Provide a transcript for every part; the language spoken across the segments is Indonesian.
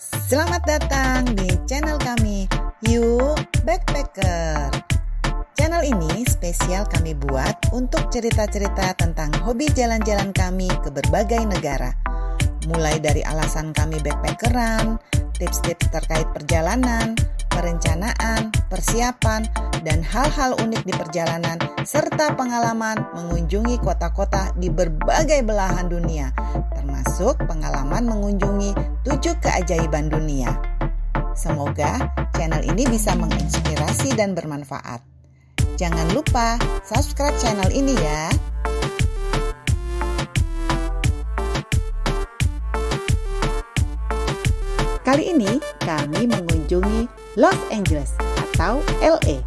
Selamat datang di channel kami, You Backpacker. Channel ini spesial kami buat untuk cerita-cerita tentang hobi jalan-jalan kami ke berbagai negara. Mulai dari alasan kami backpackeran, tips-tips terkait perjalanan, perencanaan, persiapan, dan hal-hal unik di perjalanan, serta pengalaman mengunjungi kota-kota di berbagai belahan dunia, termasuk pengalaman mengunjungi 7 keajaiban dunia. Semoga channel ini bisa menginspirasi dan bermanfaat. Jangan lupa subscribe channel ini ya. Kali ini kami mengunjungi Los Angeles atau LA,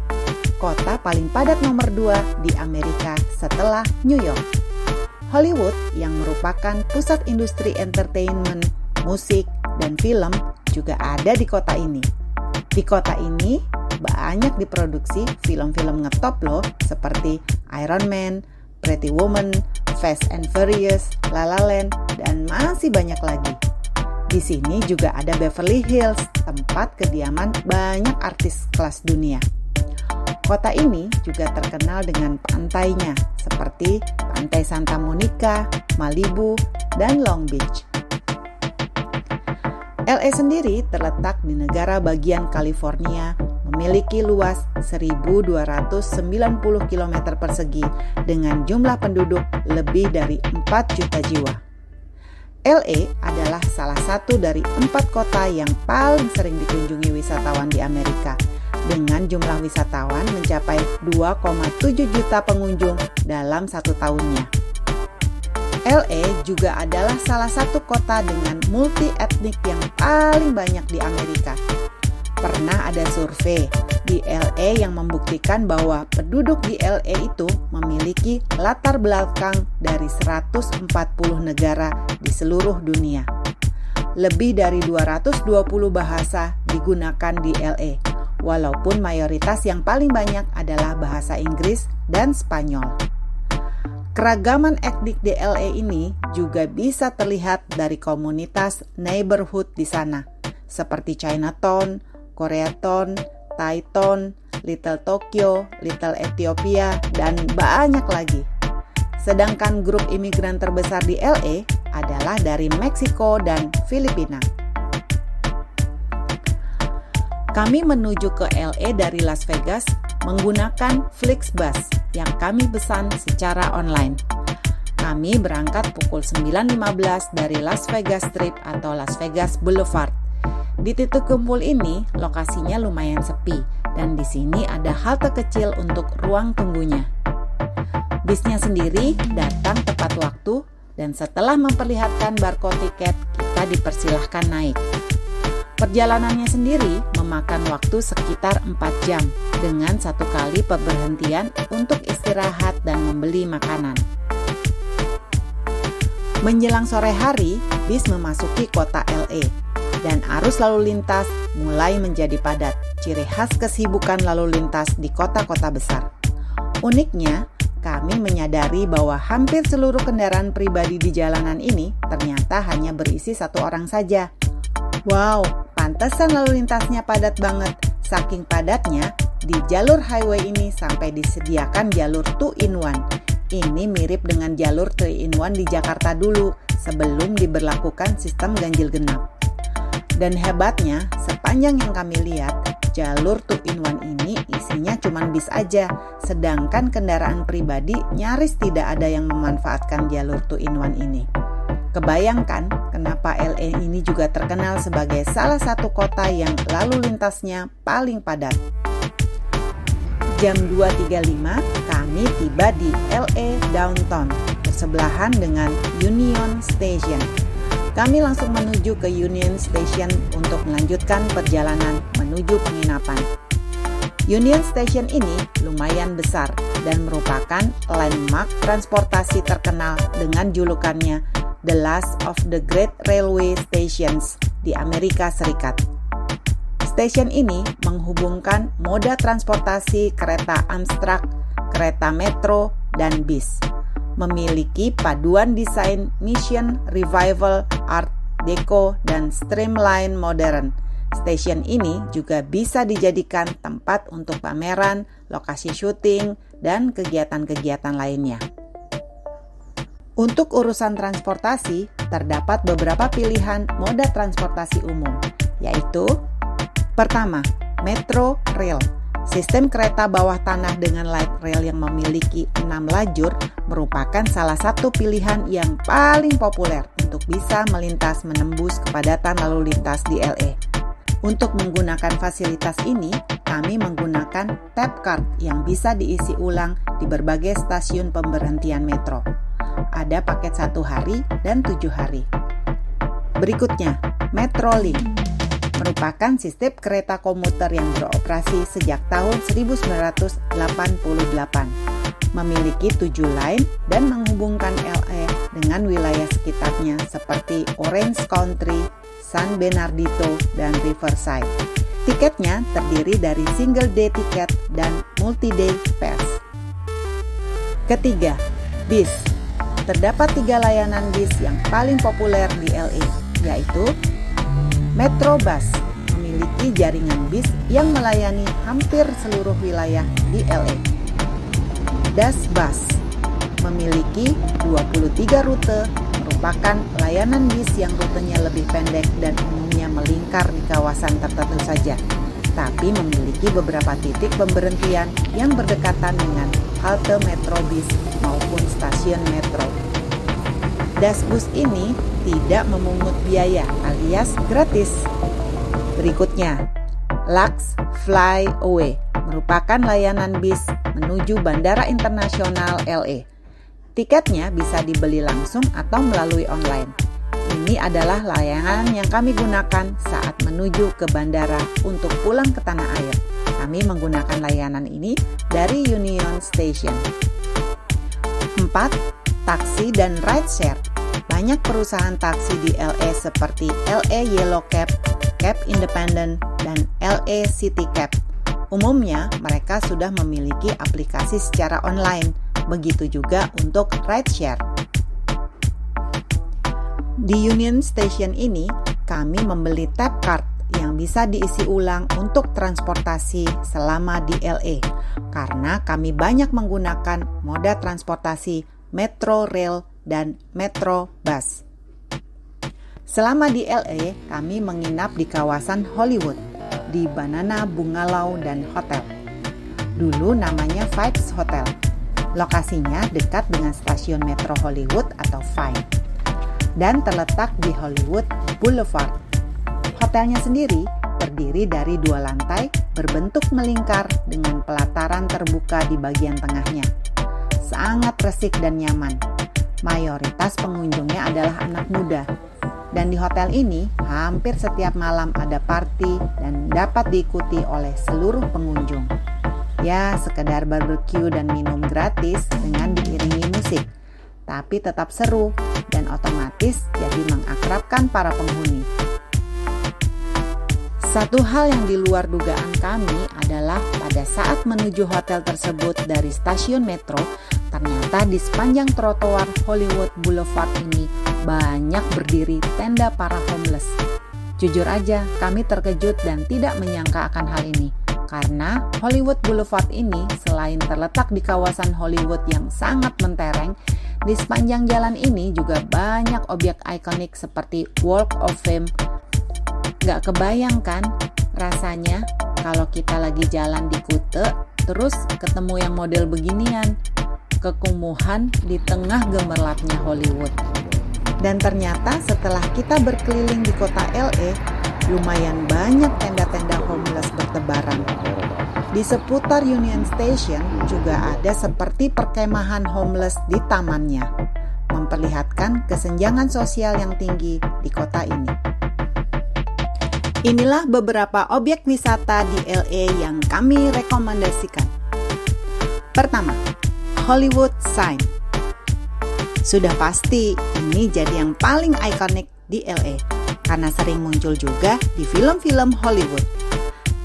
kota paling padat nomor 2 di Amerika setelah New York. Hollywood yang merupakan pusat industri entertainment, musik, dan film juga ada di kota ini. Di kota ini banyak diproduksi film-film ngetop loh, seperti Iron Man, Pretty Woman, Fast and Furious, La La Land, dan masih banyak lagi. Di sini juga ada Beverly Hills, tempat kediaman banyak artis kelas dunia. Kota ini juga terkenal dengan pantainya, seperti Pantai Santa Monica, Malibu, dan Long Beach. LA sendiri terletak di negara bagian California, memiliki luas 1.290 km persegi dengan jumlah penduduk lebih dari 4 juta jiwa. LA adalah salah satu dari 4 kota yang paling sering dikunjungi wisatawan di Amerika, dengan jumlah wisatawan mencapai 2,7 juta pengunjung dalam 1 tahunnya. LA juga adalah salah satu kota dengan multi etnik yang paling banyak di Amerika. Pernah ada survei di LA yang membuktikan bahwa penduduk di LA itu memiliki latar belakang dari 140 negara di seluruh dunia. Lebih dari 220 bahasa digunakan di LA, walaupun mayoritas yang paling banyak adalah bahasa Inggris dan Spanyol. Keragaman etnik di LA ini juga bisa terlihat dari komunitas neighborhood di sana, seperti Chinatown, Koreatown, Thaiton, Little Tokyo, Little Ethiopia, dan banyak lagi. Sedangkan grup imigran terbesar di LA adalah dari Meksiko dan Filipina. Kami menuju ke LA dari Las Vegas menggunakan Flixbus yang kami pesan secara online. Kami berangkat pukul 9.15 dari Las Vegas Strip atau Las Vegas Boulevard. Di titik kumpul ini, lokasinya lumayan sepi dan di sini ada halte kecil untuk ruang tunggunya. Bisnya sendiri datang tepat waktu dan setelah memperlihatkan barcode tiket, kita dipersilahkan naik. Perjalanannya sendiri memakan waktu sekitar 4 jam dengan 1 kali pemberhentian untuk istirahat dan membeli makanan. Menjelang sore hari, bis memasuki kota LA dan arus lalu lintas mulai menjadi padat, ciri khas kesibukan lalu lintas di kota-kota besar. Uniknya, kami menyadari bahwa hampir seluruh kendaraan pribadi di jalanan ini ternyata hanya berisi 1 orang saja. Wow, pantesan lalu lintasnya padat banget. Saking padatnya, di jalur highway ini sampai disediakan jalur 2-in-1. Ini mirip dengan jalur 3-in-1 di Jakarta dulu, sebelum diberlakukan sistem ganjil genap. Dan hebatnya, sepanjang yang kami lihat, jalur 2-in-1 ini isinya cuma bis aja, sedangkan kendaraan pribadi nyaris tidak ada yang memanfaatkan jalur 2-in-1 ini. Kebayangkan kenapa LA ini juga terkenal sebagai salah satu kota yang lalu lintasnya paling padat. Jam 2.35 kami tiba di LA Downtown, bersebelahan dengan Union Station. Kami langsung menuju ke Union Station untuk melanjutkan perjalanan menuju penginapan. Union Station ini lumayan besar dan merupakan landmark transportasi terkenal dengan julukannya The Last of the Great Railway Stations di Amerika Serikat. Stasiun ini menghubungkan moda transportasi kereta Amtrak, kereta metro, dan bis. Memiliki paduan desain Mission Revival Art deco, dan streamline modern. Stasiun ini juga bisa dijadikan tempat untuk pameran, lokasi syuting, dan kegiatan-kegiatan lainnya. Untuk urusan transportasi, terdapat beberapa pilihan moda transportasi umum, yaitu pertama, Metro Rail. Sistem kereta bawah tanah dengan light rail yang memiliki 6 lajur merupakan salah satu pilihan yang paling populer untuk bisa melintas menembus kepadatan lalu lintas di LA. Untuk menggunakan fasilitas ini, kami menggunakan tap card yang bisa diisi ulang di berbagai stasiun pemberhentian metro. Ada paket 1 hari dan 7 hari. Berikutnya, Metrolink merupakan sistem kereta komuter yang beroperasi sejak tahun 1988. Memiliki 7 line dan menghubungkan LA dengan wilayah sekitarnya seperti Orange County, San Bernardino, dan Riverside. Tiketnya terdiri dari single day tiket dan multi-day pass. Ketiga, bis. Terdapat 3 layanan bis yang paling populer di LA, yaitu Metrobus, memiliki jaringan bis yang melayani hampir seluruh wilayah di LA. DasBus, memiliki 23 rute, merupakan layanan bis yang rutenya lebih pendek dan umumnya melingkar di kawasan tertentu saja, tapi memiliki beberapa titik pemberhentian yang berdekatan dengan halte metro bis maupun stasiun metro. DasBus ini tidak memungut biaya alias gratis. Berikutnya, Lux Flyaway merupakan layanan bis menuju Bandara Internasional LA. Tiketnya bisa dibeli langsung atau melalui online. Ini adalah layanan yang kami gunakan saat menuju ke bandara untuk pulang ke tanah air. Kami menggunakan layanan ini dari Union Station. 4. Taksi dan rideshare. Banyak perusahaan taksi di LA seperti LA Yellow Cab, Cab Independent, dan LA City Cab. Umumnya, mereka sudah memiliki aplikasi secara online, begitu juga untuk rideshare. Di Union Station ini, kami membeli tap card yang bisa diisi ulang untuk transportasi selama di LA, karena kami banyak menggunakan moda transportasi Metro Rail dan Metro Bus. Selama di LA, kami menginap di kawasan Hollywood, di Banana Bungalow dan Hotel. Dulu namanya Vibes Hotel. Lokasinya dekat dengan stasiun Metro Hollywood atau Vine, dan terletak di Hollywood Boulevard. Hotelnya sendiri terdiri dari 2 lantai berbentuk melingkar dengan pelataran terbuka di bagian tengahnya. Sangat resik dan nyaman. Mayoritas pengunjungnya adalah anak muda. Dan di hotel ini hampir setiap malam ada party dan dapat diikuti oleh seluruh pengunjung. Ya, sekedar barbecue dan minum gratis dengan diiringi musik. Tapi tetap seru dan otomatis jadi mengakrabkan para penghuni. Satu hal yang di luar dugaan kami adalah pada saat menuju hotel tersebut dari stasiun metro, ternyata di sepanjang trotoar Hollywood Boulevard ini banyak berdiri tenda para homeless. Jujur aja, kami terkejut dan tidak menyangka akan hal ini. Karena Hollywood Boulevard ini selain terletak di kawasan Hollywood yang sangat mentereng, di sepanjang jalan ini juga banyak objek ikonik seperti Walk of Fame. Gak kebayang kan rasanya kalau kita lagi jalan di Kuta, terus ketemu yang model beginian, kekumuhan di tengah gemerlapnya Hollywood. Dan ternyata setelah kita berkeliling di kota LA, lumayan banyak tenda-tenda homeless bertebaran. Di seputar Union Station juga ada seperti perkemahan homeless di tamannya, memperlihatkan kesenjangan sosial yang tinggi di kota ini. Inilah beberapa objek wisata di LA yang kami rekomendasikan. Pertama, Hollywood Sign. Sudah pasti ini jadi yang paling ikonik di LA karena sering muncul juga di film-film Hollywood.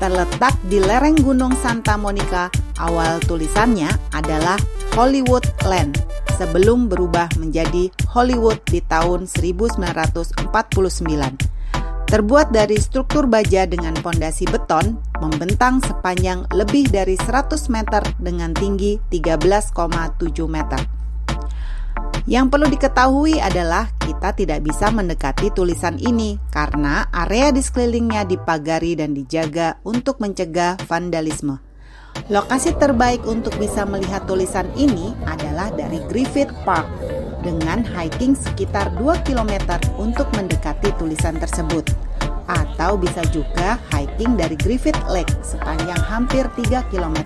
Terletak di lereng Gunung Santa Monica, awal tulisannya adalah Hollywood Land, sebelum berubah menjadi Hollywood di tahun 1949. Terbuat dari struktur baja dengan pondasi beton, membentang sepanjang lebih dari 100 meter dengan tinggi 13,7 meter. Yang perlu diketahui adalah kita tidak bisa mendekati tulisan ini karena area di sekelilingnya dipagari dan dijaga untuk mencegah vandalisme. Lokasi terbaik untuk bisa melihat tulisan ini adalah dari Griffith Park dengan hiking sekitar 2 km untuk mendekati tulisan tersebut. Atau bisa juga hiking dari Griffith Lake sepanjang hampir 3 km.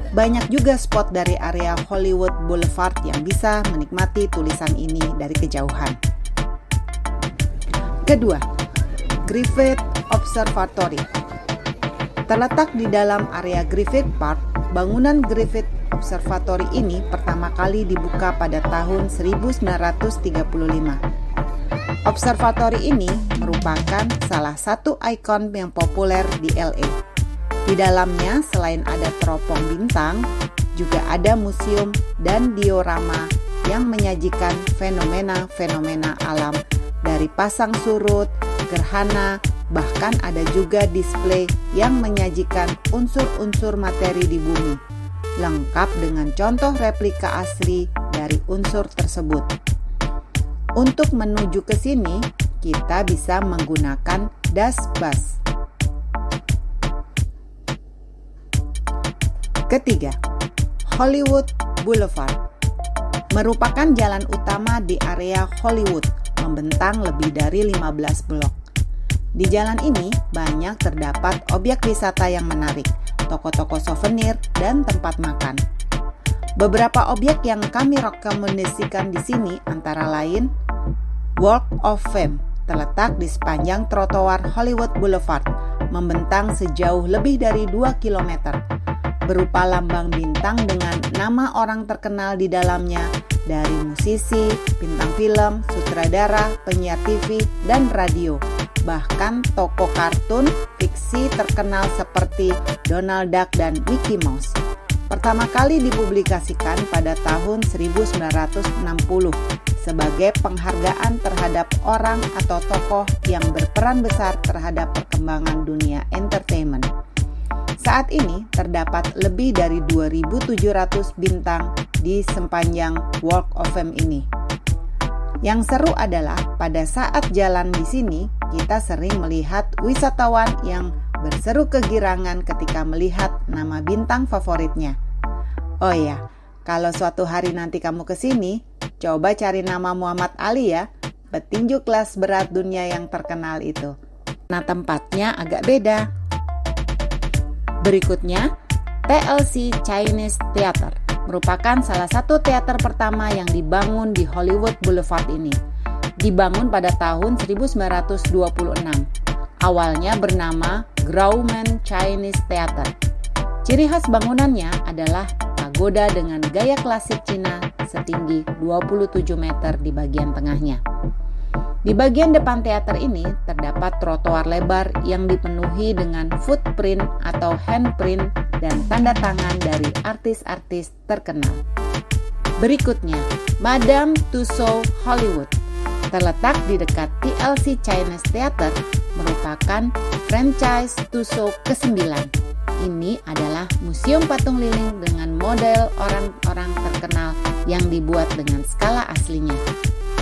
Banyak juga spot dari area Hollywood Boulevard yang bisa menikmati tulisan ini dari kejauhan. Kedua, Griffith Observatory. Terletak di dalam area Griffith Park, bangunan Griffith Observatory ini pertama kali dibuka pada tahun 1935. Observatory ini merupakan salah satu ikon yang populer di LA. Di dalamnya selain ada teropong bintang, juga ada museum dan diorama yang menyajikan fenomena-fenomena alam dari pasang surut, gerhana, bahkan ada juga display yang menyajikan unsur-unsur materi di bumi, lengkap dengan contoh replika asli dari unsur tersebut. Untuk menuju ke sini, kita bisa menggunakan das bus. Ketiga, Hollywood Boulevard merupakan jalan utama di area Hollywood, membentang lebih dari 15 blok. Di jalan ini banyak terdapat objek wisata yang menarik, toko-toko souvenir, dan tempat makan. Beberapa objek yang kami rekomendasikan di sini antara lain Walk of Fame, terletak di sepanjang trotoar Hollywood Boulevard, membentang sejauh lebih dari 2 km. Berupa lambang bintang dengan nama orang terkenal di dalamnya dari musisi, bintang film, sutradara, penyiar TV, dan radio. Bahkan tokoh kartun fiksi terkenal seperti Donald Duck dan Mickey Mouse. Pertama kali dipublikasikan pada tahun 1960 sebagai penghargaan terhadap orang atau tokoh yang berperan besar terhadap perkembangan dunia entertainment. Saat ini terdapat lebih dari 2.700 bintang di sepanjang Walk of Fame ini. Yang seru adalah pada saat jalan di sini, kita sering melihat wisatawan yang berseru kegirangan ketika melihat nama bintang favoritnya. Oh ya, kalau suatu hari nanti kamu ke sini, coba cari nama Muhammad Ali ya, petinju kelas berat dunia yang terkenal itu. Nah, tempatnya agak beda. Berikutnya, TLC Chinese Theater merupakan salah satu teater pertama yang dibangun di Hollywood Boulevard ini. Dibangun pada tahun 1926. Awalnya bernama Grauman Chinese Theater. Ciri khas bangunannya adalah pagoda dengan gaya klasik Cina setinggi 27 meter di bagian tengahnya. Di bagian depan teater ini terdapat trotoar lebar yang dipenuhi dengan footprint atau handprint dan tanda tangan dari artis-artis terkenal. Berikutnya, Madame Tussauds Hollywood. Terletak di dekat TLC Chinese Theater, merupakan franchise Tussauds ke-9. Ini adalah museum patung lilin dengan model orang-orang terkenal yang dibuat dengan skala aslinya.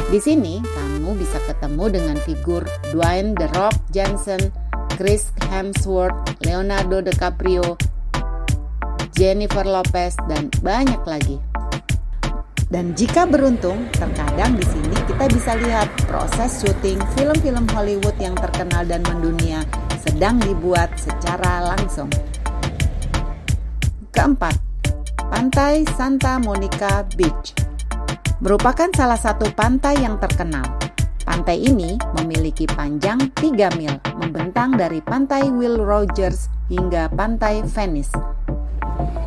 Di sini, kamu bisa ketemu dengan figur Dwayne The Rock Johnson, Chris Hemsworth, Leonardo DiCaprio, Jennifer Lopez, dan banyak lagi. Dan jika beruntung, terkadang di sini kita bisa lihat proses syuting film-film Hollywood yang terkenal dan mendunia sedang dibuat secara langsung. Keempat, Pantai Santa Monica Beach merupakan salah satu pantai yang terkenal. Pantai ini memiliki panjang 3 mil, membentang dari pantai Will Rogers hingga pantai Venice.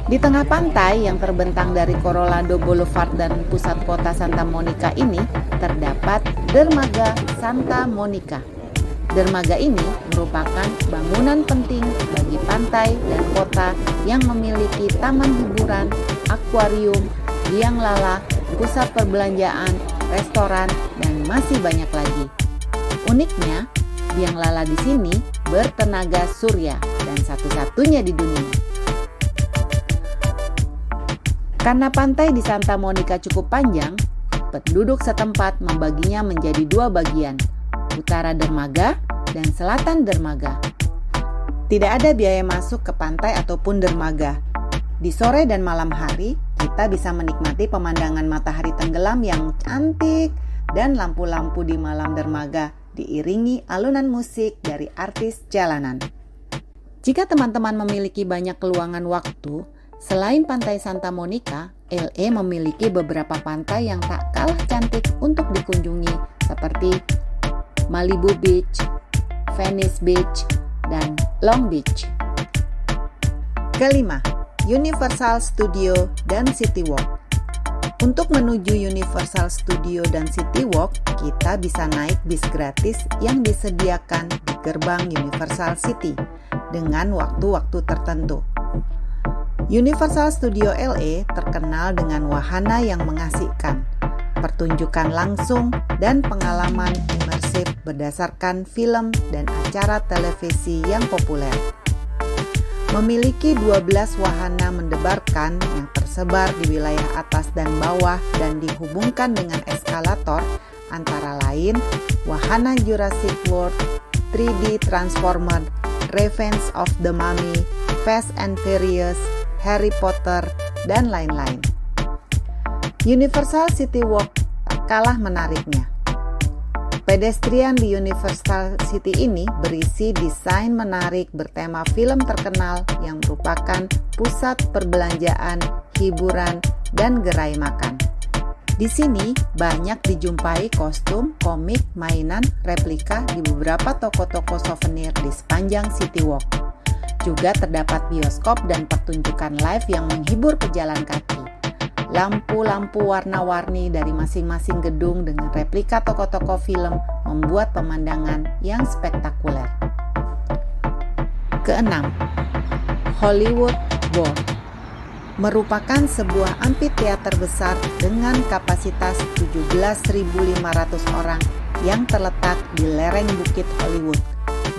Di tengah pantai yang terbentang dari Coronado Boulevard dan pusat kota Santa Monica ini, terdapat Dermaga Santa Monica. Dermaga ini merupakan bangunan penting bagi pantai dan kota yang memiliki taman hiburan, akuarium, biang lala, pusat perbelanjaan, restoran, dan masih banyak lagi. Uniknya, biang lala di sini bertenaga surya dan satu-satunya di dunia. Karena pantai di Santa Monica cukup panjang, penduduk setempat membaginya menjadi dua bagian, utara dermaga dan selatan dermaga. Tidak ada biaya masuk ke pantai ataupun dermaga. Di sore dan malam hari, kita bisa menikmati pemandangan matahari tenggelam yang cantik dan lampu-lampu di malam dermaga diiringi alunan musik dari artis jalanan. Jika teman-teman memiliki banyak keluangan waktu, selain pantai Santa Monica, LA memiliki beberapa pantai yang tak kalah cantik untuk dikunjungi seperti Malibu Beach, Venice Beach, dan Long Beach. Kelima, Universal Studio dan City Walk. Untuk menuju Universal Studio dan City Walk, kita bisa naik bis gratis yang disediakan di gerbang Universal City dengan waktu-waktu tertentu. Universal Studio LA terkenal dengan wahana yang mengasihkan, pertunjukan langsung, dan pengalaman imersif berdasarkan film dan acara televisi yang populer. Memiliki 12 wahana mendebarkan yang tersebar di wilayah atas dan bawah dan dihubungkan dengan eskalator, antara lain wahana Jurassic World, 3D Transformer, Revenge of the Mummy, Fast and Furious, Harry Potter, dan lain-lain. Universal City Walk tak kalah menariknya. Pedestrian di Universal City ini berisi desain menarik bertema film terkenal yang merupakan pusat perbelanjaan, hiburan, dan gerai makan. Di sini banyak dijumpai kostum, komik, mainan, replika di beberapa toko-toko souvenir di sepanjang City Walk. Juga terdapat bioskop dan pertunjukan live yang menghibur pejalan kaki. Lampu-lampu warna-warni dari masing-masing gedung dengan replika toko-toko film membuat pemandangan yang spektakuler. Keenam, Hollywood Bowl merupakan sebuah amphitheater besar dengan kapasitas 17.500 orang yang terletak di lereng Bukit Hollywood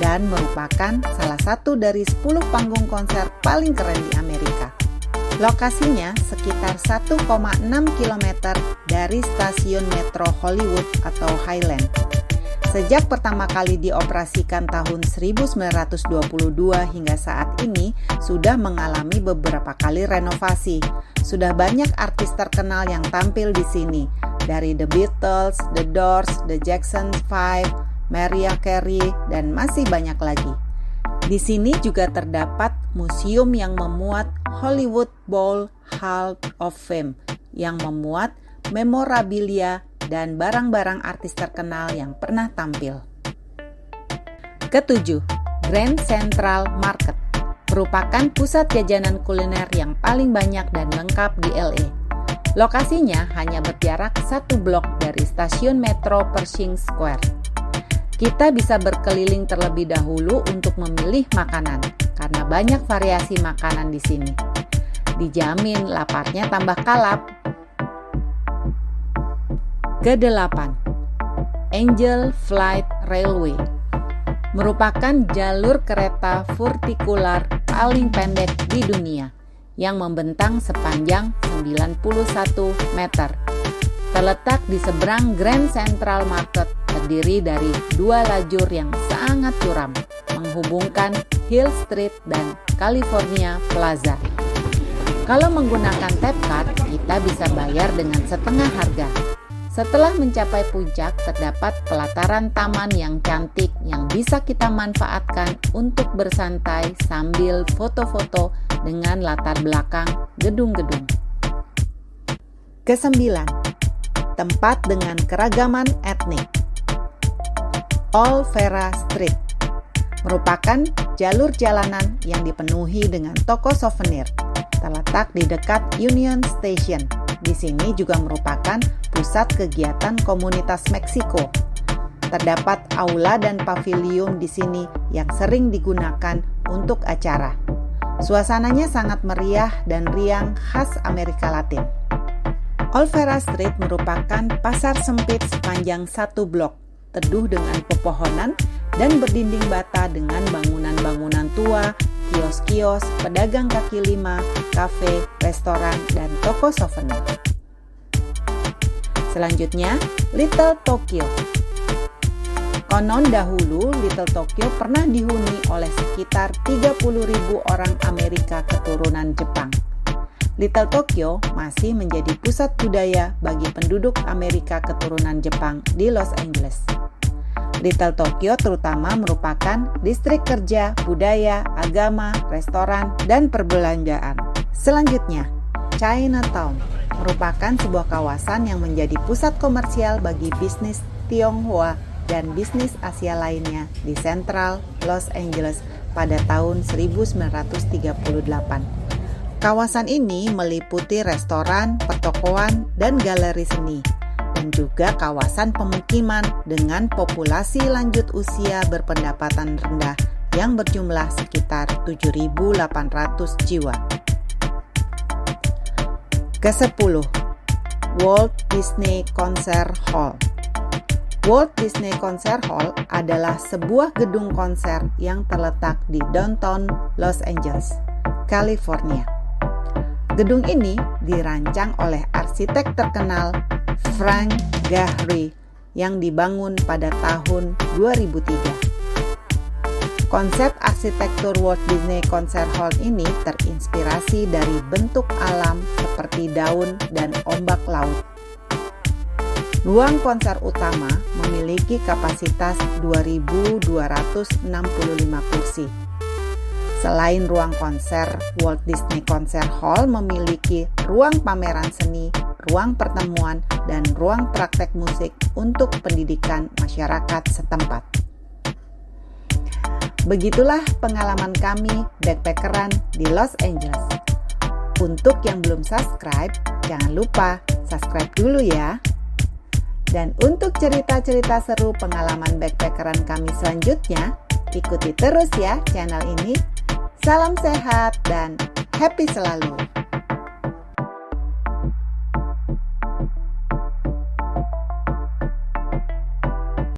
dan merupakan salah satu dari 10 panggung konser paling keren di Amerika. Lokasinya sekitar 1,6 km dari stasiun metro Hollywood atau Highland. Sejak pertama kali dioperasikan tahun 1922 hingga saat ini, sudah mengalami beberapa kali renovasi. Sudah banyak artis terkenal yang tampil di sini, dari The Beatles, The Doors, The Jackson 5, Mariah Carey, dan masih banyak lagi. Di sini juga terdapat museum yang memuat Hollywood Bowl Hall of Fame yang memuat memorabilia dan barang-barang artis terkenal yang pernah tampil. Ketujuh, Grand Central Market merupakan pusat jajanan kuliner yang paling banyak dan lengkap di LA. Lokasinya hanya berjarak 1 blok dari stasiun metro Pershing Square. Kita bisa berkeliling terlebih dahulu untuk memilih makanan, karena banyak variasi makanan di sini. Dijamin laparnya tambah kalap. Kedelapan, Angel Flight Railway merupakan jalur kereta vertikular paling pendek di dunia yang membentang sepanjang 91 meter. Terletak di seberang Grand Central Market, terdiri dari 2 lajur yang sangat curam, menghubungkan Hill Street dan California Plaza. Kalau menggunakan tap card, kita bisa bayar dengan setengah harga. Setelah mencapai puncak, terdapat pelataran taman yang cantik yang bisa kita manfaatkan untuk bersantai sambil foto-foto dengan latar belakang gedung-gedung. Kesembilan, tempat dengan keragaman etnik. Olvera Street merupakan jalur jalanan yang dipenuhi dengan toko souvenir. Terletak di dekat Union Station. Di sini juga merupakan pusat kegiatan komunitas Meksiko. Terdapat aula dan pavilion di sini yang sering digunakan untuk acara. Suasananya sangat meriah dan riang khas Amerika Latin. Olvera Street merupakan pasar sempit sepanjang satu blok, teduh dengan pepohonan dan berdinding bata dengan bangunan-bangunan tua, kios-kios, pedagang kaki lima, kafe, restoran, dan toko souvenir. Selanjutnya, Little Tokyo. Konon dahulu Little Tokyo pernah dihuni oleh sekitar 30.000 orang Amerika keturunan Jepang. Little Tokyo masih menjadi pusat budaya bagi penduduk Amerika keturunan Jepang di Los Angeles. Little Tokyo terutama merupakan distrik kerja, budaya, agama, restoran, dan perbelanjaan. Selanjutnya, Chinatown merupakan sebuah kawasan yang menjadi pusat komersial bagi bisnis Tionghoa dan bisnis Asia lainnya di Central Los Angeles pada tahun 1938. Kawasan ini meliputi restoran, pertokoan, dan galeri seni, dan juga kawasan pemukiman dengan populasi lanjut usia berpendapatan rendah yang berjumlah sekitar 7.800 jiwa. Ke-10, Walt Disney Concert Hall. Walt Disney Concert Hall adalah sebuah gedung konser yang terletak di downtown Los Angeles, California. Gedung ini dirancang oleh arsitek terkenal Frank Gehry yang dibangun pada tahun 2003. Konsep arsitektur Walt Disney Concert Hall ini terinspirasi dari bentuk alam seperti daun dan ombak laut. Ruang konser utama memiliki kapasitas 2.265 kursi. Selain ruang konser, Walt Disney Concert Hall memiliki ruang pameran seni, ruang pertemuan, dan ruang praktek musik untuk pendidikan masyarakat setempat. Begitulah pengalaman kami backpackeran di Los Angeles. Untuk yang belum subscribe, jangan lupa subscribe dulu ya. Dan untuk cerita-cerita seru pengalaman backpackeran kami selanjutnya, ikuti terus ya channel ini. Salam sehat dan happy selalu.